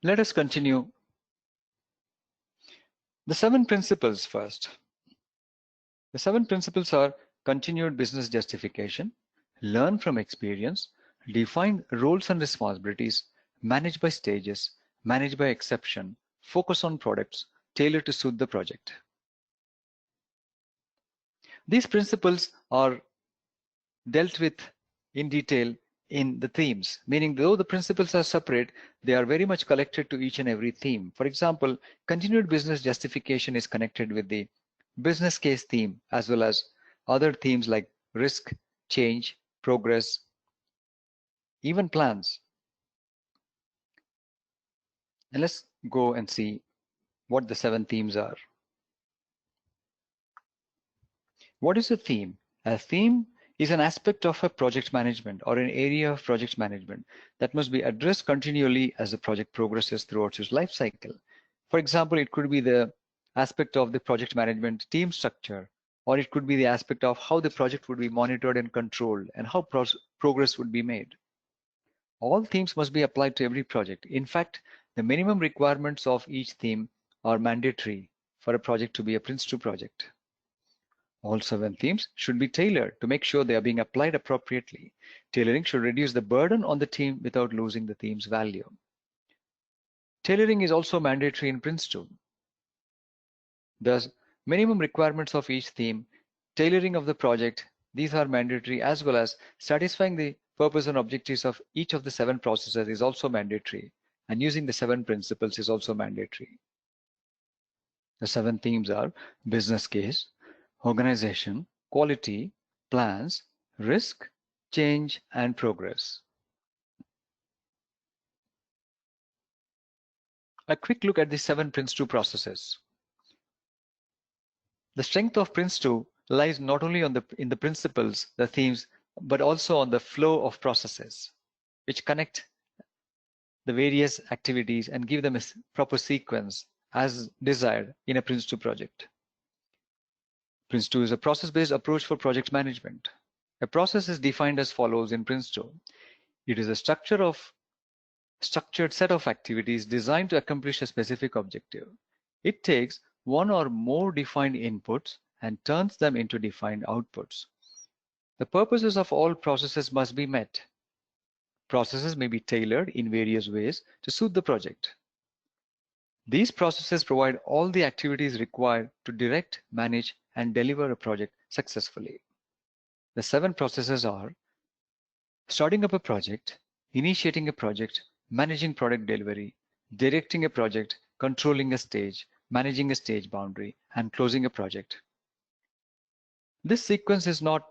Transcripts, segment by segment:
Let us continue. The 7 principles first. The 7 principles are continued business justification, learn from experience, define roles and responsibilities, manage by stages, manage by exception, focus on products, tailor to suit the project. These principles are dealt with in detail in the themes, meaning though the principles are separate, they are very much connected to each and every theme. For example, continued business justification is connected with the business case theme as well as other themes like risk, change, progress, even plans. And let's go and see what the 7 themes are. What is a theme? A theme is an aspect of a project management or an area of project management that must be addressed continually as the project progresses throughout its life cycle. For example, it could be the aspect of the project management team structure, or it could be the aspect of how the project would be monitored and controlled and how progress would be made. All themes must be applied to every project. In fact, the minimum requirements of each theme are mandatory for a project to be a Prince2 project. All 7 themes should be tailored to make sure they are being applied appropriately. Tailoring should reduce the burden on the team without losing the theme's value. Tailoring is also mandatory in Prince2. Thus, minimum requirements of each theme, tailoring of the project, these are mandatory, as well as satisfying the purpose and objectives of each of the 7 processes is also mandatory, and using the 7 principles is also mandatory. The 7 themes are business case, organization, quality, plans, risk, change, and progress. A quick look at the 7 Prince2 processes. The strength of Prince2 lies not only in the principles, the themes, but also on the flow of processes, which connect the various activities and give them a proper sequence as desired in a Prince2 project. Prince2 is a process-based approach for project management. A process is defined as follows in Prince2. It is a structured set of activities designed to accomplish a specific objective. It takes one or more defined inputs and turns them into defined outputs. The purposes of all processes must be met. Processes may be tailored in various ways to suit the project. These processes provide all the activities required to direct, manage, and deliver a project successfully. The 7 processes are starting up a project, initiating a project, managing product delivery, directing a project, controlling a stage, managing a stage boundary, and closing a project. This sequence is not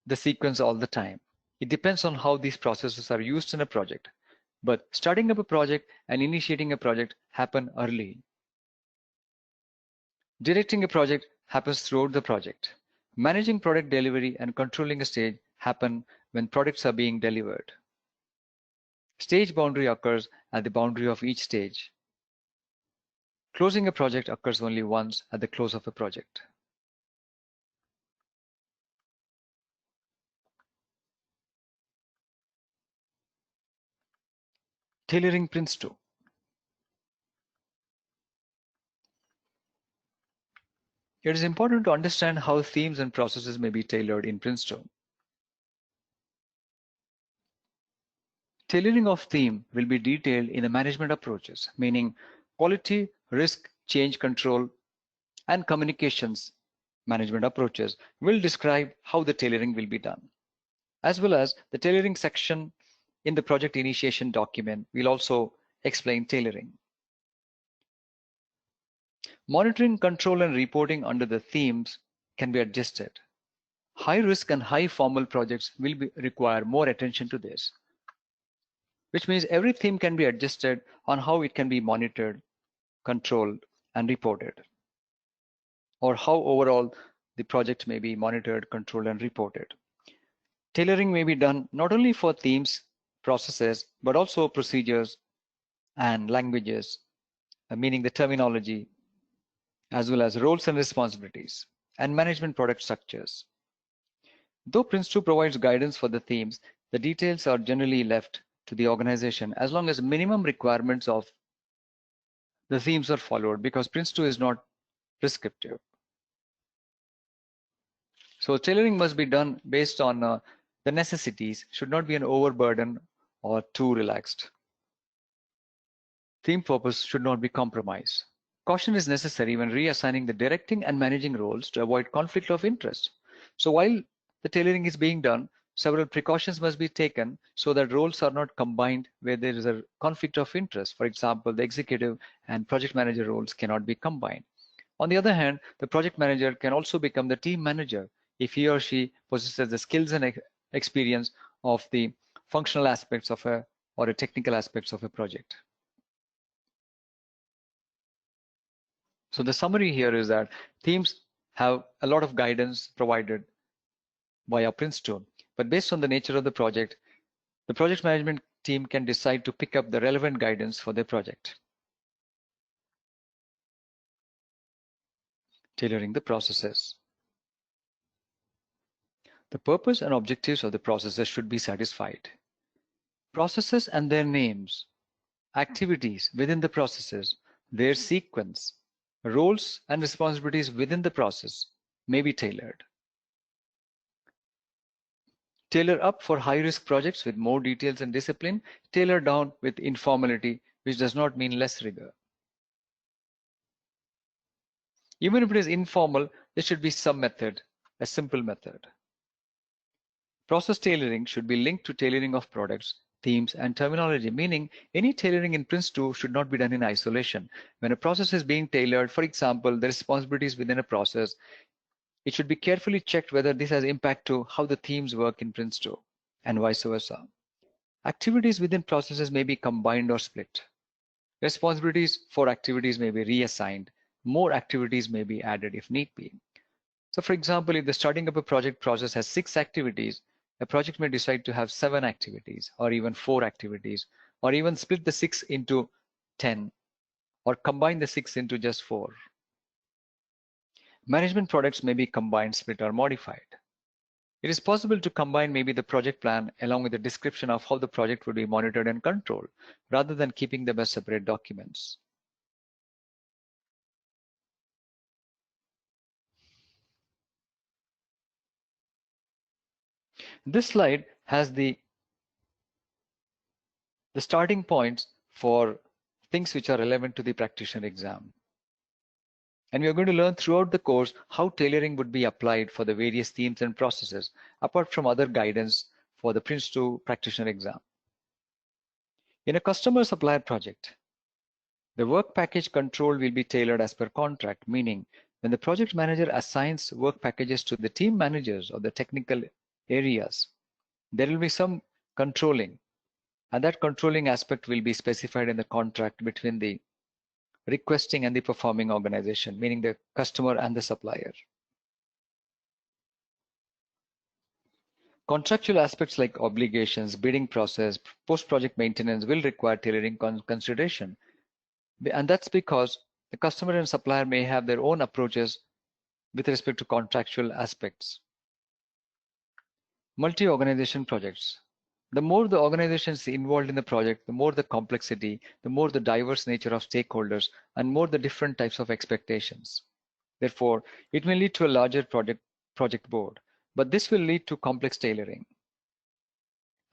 the sequence all the time. It depends on how these processes are used in a project. But starting up a project and initiating a project happen early. Directing a project happens throughout the project. Managing product delivery and controlling a stage happen when products are being delivered. Stage boundary occurs at the boundary of each stage. Closing a project occurs only once at the close of a project. Tailoring Prince2. It is important to understand how themes and processes may be tailored in Prince2. Tailoring of theme will be detailed in the management approaches, meaning quality, risk, change control, and communications management approaches will describe how the tailoring will be done. As well as the tailoring section in the project initiation document will also explain tailoring. Monitoring, control, and reporting under the themes can be adjusted. High risk and high formal projects will require more attention to this, which means every theme can be adjusted on how it can be monitored, controlled, and reported, or how overall the project may be monitored, controlled, and reported. Tailoring may be done not only for themes, processes, but also procedures and languages, meaning the terminology, as well as roles and responsibilities, and management product structures. Though Prince2 provides guidance for the themes, the details are generally left to the organization as long as minimum requirements of the themes are followed, because Prince2 is not prescriptive. So tailoring must be done based on the necessities, should not be an overburden or too relaxed. Theme purpose should not be compromised. Caution is necessary when reassigning the directing and managing roles to avoid conflict of interest. So while the tailoring is being done, several precautions must be taken so that roles are not combined where there is a conflict of interest. For example, the executive and project manager roles cannot be combined. On the other hand, the project manager can also become the team manager if he or she possesses the skills and experience of the functional aspects of or technical aspects of a project. So the summary here is that themes have a lot of guidance provided via Prince2, but based on the nature of the project management team can decide to pick up the relevant guidance for their project. Tailoring the processes. The purpose and objectives of the processes should be satisfied. Processes and their names, activities within the processes, their sequence, roles and responsibilities within the process may be tailored. Tailor up for high-risk projects with more details and discipline, tailor down with informality, which does not mean less rigor. Even if it is informal, there should be some method, a simple method. Process tailoring should be linked to tailoring of products, themes, and terminology, meaning any tailoring in Prince2 should not be done in isolation. When a process is being tailored, for example, the responsibilities within a process, it should be carefully checked whether this has impact to how the themes work in Prince2 and vice versa. Activities within processes may be combined or split. Responsibilities for activities may be reassigned. More activities may be added if need be. So for example, if the starting up a project process has 6 activities, a project may decide to have 7 activities or even 4 activities, or even split the 6 into 10 or combine the 6 into just 4. Management products may be combined, split, or modified. It is possible to combine maybe the project plan along with the description of how the project will be monitored and controlled, rather than keeping them as separate documents. This slide has the starting points for things which are relevant to the practitioner exam. And we are going to learn throughout the course how tailoring would be applied for the various themes and processes, apart from other guidance for the Prince2 practitioner exam. In a customer supplier project, the work package control will be tailored as per contract, meaning when the project manager assigns work packages to the team managers of the technical areas, there will be some controlling, and that controlling aspect will be specified in the contract between the requesting and the performing organization, meaning the customer and the supplier. Contractual aspects like obligations, bidding process, post-project maintenance will require tailoring consideration. And that's because the customer and supplier may have their own approaches with respect to contractual aspects. Multi-organization projects. The more the organization is involved in the project, the more the complexity, the more the diverse nature of stakeholders, and more the different types of expectations. Therefore, it may lead to a larger project board, but this will lead to complex tailoring.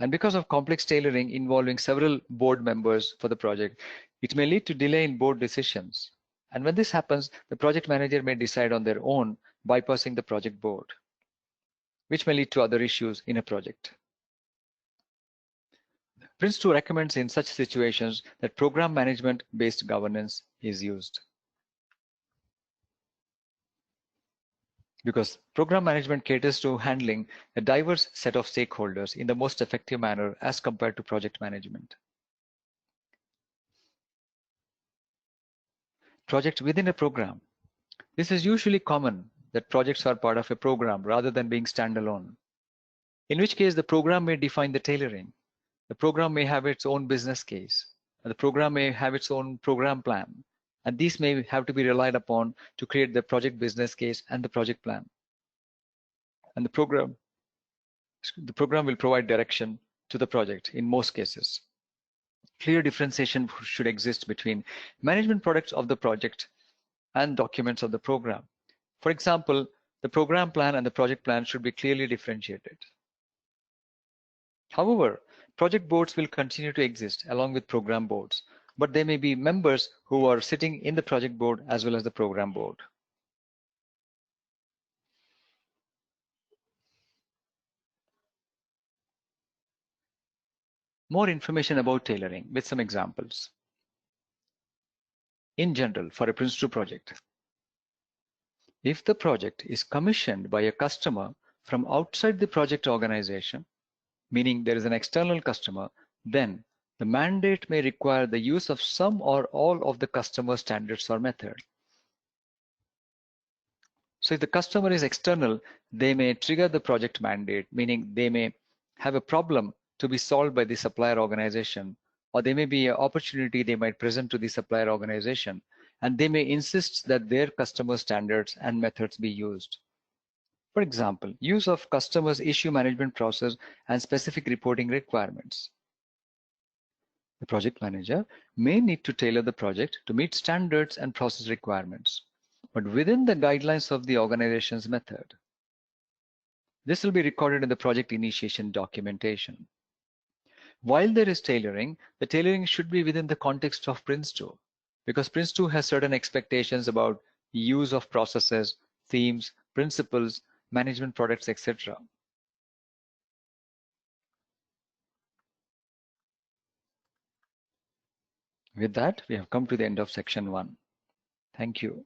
And because of complex tailoring involving several board members for the project, it may lead to delay in board decisions. And when this happens, the project manager may decide on their own, bypassing the project board, which may lead to other issues in a project. Prince2 recommends in such situations that program management-based governance is used. Because program management caters to handling a diverse set of stakeholders in the most effective manner as compared to project management. Project within a program. This is usually common that projects are part of a program rather than being standalone, in which case the program may define the tailoring. The program may have its own business case. The program may have its own program plan. And these may have to be relied upon to create the project business case and the project plan. And the program will provide direction to the project in most cases. Clear differentiation should exist between management products of the project and documents of the program. For example, the program plan and the project plan should be clearly differentiated. However, project boards will continue to exist along with program boards, but there may be members who are sitting in the project board as well as the program board. More information about tailoring with some examples. In general, for a Prince2 project, if the project is commissioned by a customer from outside the project organization, meaning there is an external customer, then the mandate may require the use of some or all of the customer standards or method. So if the customer is external, they may trigger the project mandate, meaning they may have a problem to be solved by the supplier organization, or there may be an opportunity they might present to the supplier organization, and they may insist that their customer standards and methods be used. For example, use of customers' issue management process and specific reporting requirements. The project manager may need to tailor the project to meet standards and process requirements, but within the guidelines of the organization's method. This will be recorded in the project initiation documentation. While there is tailoring, the tailoring should be within the context of Prince2, because Prince2 has certain expectations about use of processes, themes, principles, management products, etc. With that, we have come to the end of section 1. Thank you.